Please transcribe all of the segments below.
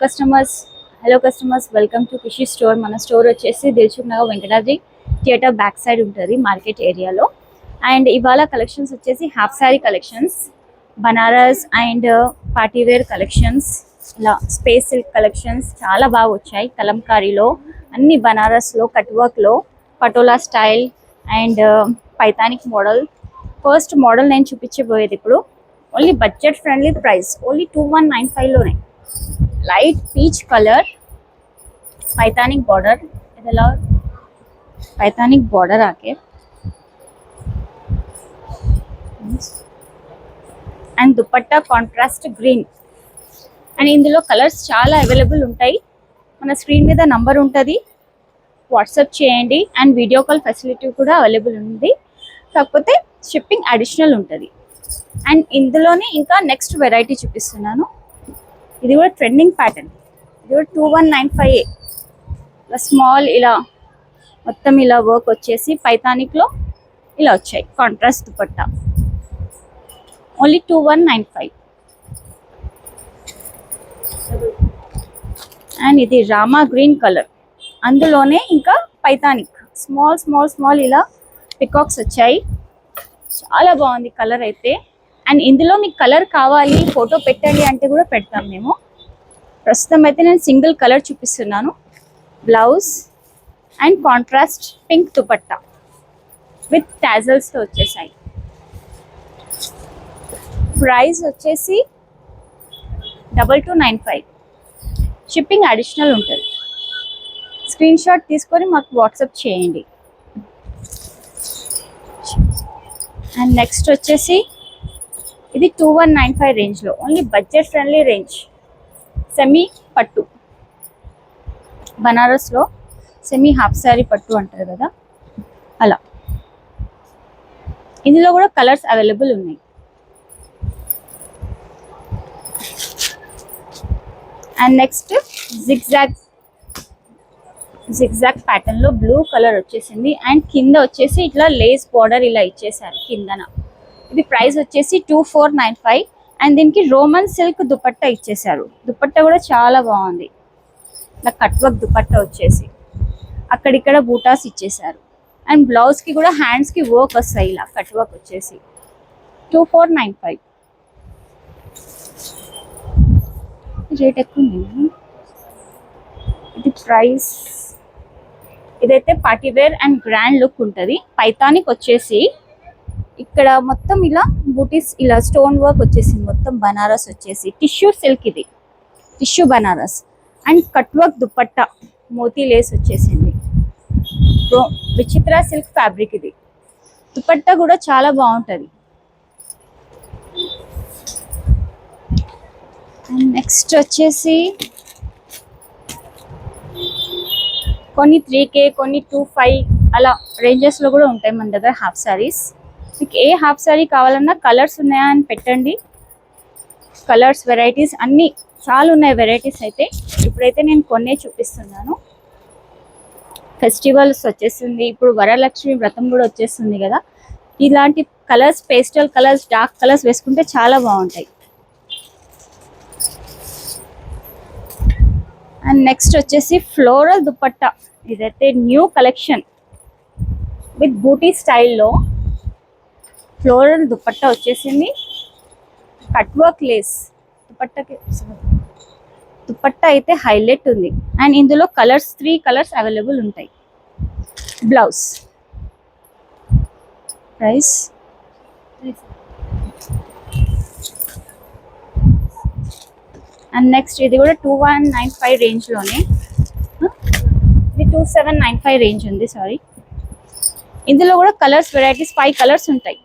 Customers hello customers welcome to Khushi store. మన store వచ్చేసి Dilsukh Nagar Venkatadri theatre back side ఉంటుంది market ఏరియాలో. అండ్ ఇవాళ కలెక్షన్స్ వచ్చేసి half sari collections, Banaras and party wear collections, ఇలా స్పేస్ సిల్క్ కలెక్షన్స్ చాలా బాగా వచ్చాయి. కలంకారీలో అన్ని బనారస్లో కట్ వర్క్లో పటోలా స్టైల్ అండ్ పైతానిక్ మోడల్. ఫస్ట్ మోడల్ నేను చూపించబోయేది ఇప్పుడు only budget friendly price, only 2195లోనే. लाइट पीच कलर पैतानिक बॉर्डर इधर पैतानिक बॉर्डर आके and dupatta contrast green. And ఇందులో కలర్స్ చాలా అవైలబుల్ ఉంటాయి. మన స్క్రీన్ మీద నంబర్ ఉంటుంది, వాట్సాప్ చేయండి. అండ్ వీడియో కాల్ ఫెసిలిటీ కూడా అవైలబుల్ ఉంది, కాకపోతే షిప్పింగ్ అడిషనల్ ఉంటుంది. అండ్ ఇందులోనే ఇంకా నెక్స్ట్ వెరైటీ చూపిస్తున్నాను. ఇది కూడా ట్రెండింగ్ ప్యాటర్న్, ఇది కూడా 2195. ఇలా స్మాల్ ఇలా మొత్తం ఇలా వర్క్ వచ్చేసి పైతానిక్లో ఇలా వచ్చాయి కాంట్రాస్ట్ దుపట్టా, ఓన్లీ 2195. అండ్ ఇది రామా గ్రీన్ కలర్, అందులోనే ఇంకా పైతానిక్ స్మాల్ స్మాల్ స్మాల్ ఇలా పికాక్స్ వచ్చాయి. చాలా బాగుంది కలర్ అయితే. అండ్ ఇందులో మీకు కలర్ కావాలి ఫోటో పెట్టండి అంటే కూడా పెడతాం మేము. ప్రస్తుతం అయితే నేను సింగిల్ కలర్ చూపిస్తున్నాను. Blouse and contrast pink dupatta with టాజల్స్తో వచ్చేసాయి. ప్రైస్ వచ్చేసి 2295. షిప్పింగ్ అడిషనల్ ఉంటుంది. స్క్రీన్ షాట్ తీసుకొని మాకు వాట్సాప్ చేయండి. అండ్ నెక్స్ట్ వచ్చేసి ఇది 2195 రేంజ్లో, only budget friendly range. Semi పట్టు బనారస్లో సెమీ హాఫ్ సారీ పట్టు అంటారు కదా, అలా. ఇందులో కూడా కలర్స్ అవైలబుల్ ఉన్నాయి. అండ్ నెక్స్ట్ జిగ్జాగ్ ప్యాటర్న్లో బ్లూ కలర్ వచ్చేసింది. అండ్ కింద వచ్చేసి ఇట్లా లేస్ బార్డర్ ఇలా ఇచ్చేసారు కిందన. ఇది ప్రైస్ వచ్చేసి 2495. అండ్ దీనికి రోమన్ సిల్క్ దుపట్టా ఇచ్చేసారు. దుపట్టా కూడా చాలా బాగుంది, ఇలా కట్ వర్క్ దుపట్టా వచ్చేసి అక్కడిక్కడ బూటాస్ ఇచ్చేసారు. అండ్ బ్లౌజ్కి కూడా హ్యాండ్స్కి వర్క్ వస్తాయి, ఇలా కట్ వర్క్ వచ్చేసి 2495. రేట్ ఎక్కువ ఉంది. ఇది ప్రైస్, ఇదైతే party wear and grand look ఉంటుంది. పైతానిక్ వచ్చేసి ఇక్కడ మొత్తం ఇలా బూటీస్ ఇలా స్టోన్ వర్క్ వచ్చేసింది. మొత్తం బనారస్ వచ్చేసి టిష్యూ సిల్క్, ఇది tissue Banaras. And cut work dupatta మోతీ లేస్ వచ్చేసింది. విచిత్ర సిల్క్ ఫ్యాబ్రిక్ ఇది. దుపట్టా కూడా చాలా బాగుంటుంది. అండ్ నెక్స్ట్ వచ్చేసి కొన్ని 3K కొన్ని 25 అలా రేంజెస్లో కూడా ఉంటాయి మన దగ్గర హాఫ్ సారీస్. మీకు ఏ హాఫ్ సారీ కావాలన్నా కలర్స్ ఉన్నాయా అని పెట్టండి. కలర్స్ వెరైటీస్ అన్నీ చాలా ఉన్నాయి వెరైటీస్ అయితే. ఇప్పుడైతే నేను కొన్నే చూపిస్తున్నాను. ఫెస్టివల్స్ వచ్చేస్తుంది, ఇప్పుడు వరలక్ష్మి వ్రతం కూడా వచ్చేస్తుంది కదా. ఇలాంటి colours, pastel colours, dark colours వేసుకుంటే చాలా బాగుంటాయి. అండ్ నెక్స్ట్ వచ్చేసి ఫ్లోరల్ దుపట్టా. ఇదైతే న్యూ కలెక్షన్ విత్ బూటీ స్టైల్లో ఫ్లోరల్ దుపట్టా వచ్చేసింది. కట్ వర్క్ లేస్ దుపట్టా అయితే హైలైట్ ఉంది. అండ్ ఇందులో కలర్స్ 3 కలర్స్ అవైలబుల్ ఉంటాయి. బ్లౌజ్ ప్రైస్ అండ్ నెక్స్ట్ ఇది కూడా 2195 రేంజ్లోనే, ఇది 2795 రేంజ్ ఉంది, సారీ. ఇందులో కూడా కలర్స్ వెరైటీస్ 5 కలర్స్ ఉంటాయి.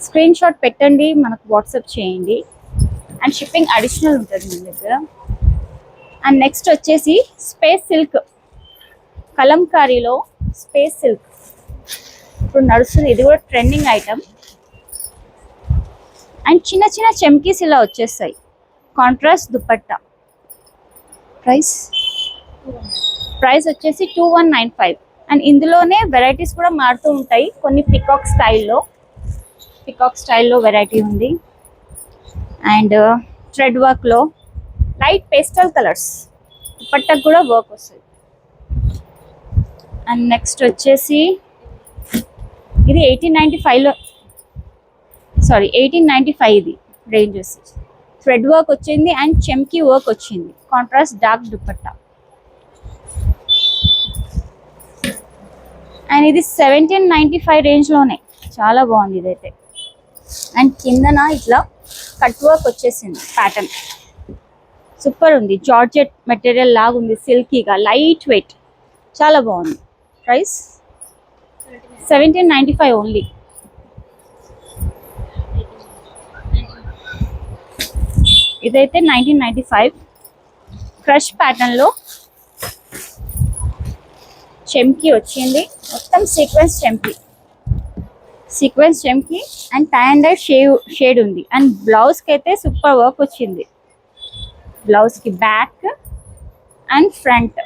స్క్రీన్ షాట్ పెట్టండి, మనకు వాట్సాప్ చేయండి. అండ్ షిప్పింగ్ అడిషనల్ ఉంటుంది మన దగ్గర. అండ్ నెక్స్ట్ వచ్చేసి స్పేస్ సిల్క్, కలంకారీలో స్పేస్ సిల్క్ ఇప్పుడు నడుస్తుంది. ఇది కూడా ట్రెండింగ్ ఐటమ్. అండ్ చిన్న చిన్న చెమ్కీస్ ఇలా వచ్చేస్తాయి. కాంట్రాస్ట్ దుపట్టా. ప్రైస్ వచ్చేసి 2195. అండ్ ఇందులోనే వెరైటీస్ కూడా మారుతూ ఉంటాయి. కొన్ని పికాక్ స్టైల్లో వెరైటీ ఉంది. అండ్ థ్రెడ్ వర్క్లో లైట్ పేస్టల్ కలర్స్, దుపట్టాకు కూడా వర్క్ వస్తుంది. అండ్ నెక్స్ట్ వచ్చేసి ఇది 1895లో, సారీ 1895 ఇది రేంజ్ వచ్చేసి. థ్రెడ్ వర్క్ వచ్చింది అండ్ చెమ్కీ వర్క్ వచ్చింది, కాంట్రాస్ట్ డార్క్ దుపట్టా. అండ్ ఇది 1795 రేంజ్లోనే, చాలా బాగుంది ఇదైతే. అండ్ కిందన ఇట్లా కట్ వర్క్ వచ్చేసింది ప్యాటర్న్, సూపర్ ఉంది. జార్జెట్ మెటీరియల్ లాగా ఉంది, సిల్కీగా, లైట్ వెయిట్, చాలా బాగుంది. Price 1795 only. ఇదైతే 1995 క్రష్ ప్యాటర్న్లో చెమ్కీ వచ్చింది, మొత్తం సీక్వెన్స్ చెమ్కీ and tie and dye shade ఉంది. అండ్ బ్లౌజ్కి అయితే సూపర్ వర్క్ వచ్చింది, బ్లౌజ్కి బ్యాక్ అండ్ ఫ్రంట్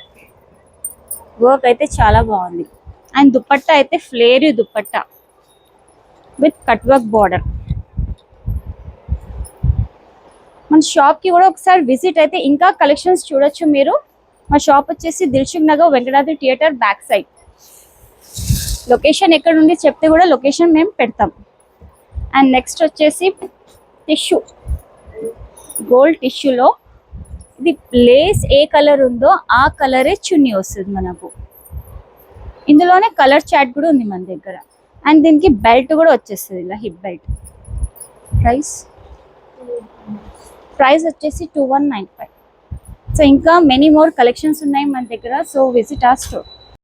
వర్క్ అయితే చాలా బాగుంది. అండ్ దుపట్టా అయితే ఫ్లేరీ dupatta with cut work border. మన షాప్కి కూడా ఒకసారి విజిట్ అయితే ఇంకా కలెక్షన్స్ చూడొచ్చు మీరు. మా షాప్ వచ్చేసి Dilsukh Nagar Venkatadri theatre back side. Location ఎక్కడ నుండి చెప్తే కూడా లొకేషన్ మేము పెడతాం. అండ్ నెక్స్ట్ వచ్చేసి టిష్యూ, గోల్డ్ టిష్యూలో ఇది లేస్ ఏ కలర్ ఉందో ఆ కలరే చున్నీ వస్తుంది మనకు. ఇందులోనే కలర్ చార్ట్ కూడా ఉంది మన దగ్గర. అండ్ దీనికి బెల్ట్ కూడా వచ్చేస్తుంది, ఇలా హిప్ బెల్ట్. ప్రైస్ వచ్చేసి 2195. సో ఇంకా మెనీ మోర్ కలెక్షన్స్ ఉన్నాయి మన దగ్గర. So visit our store.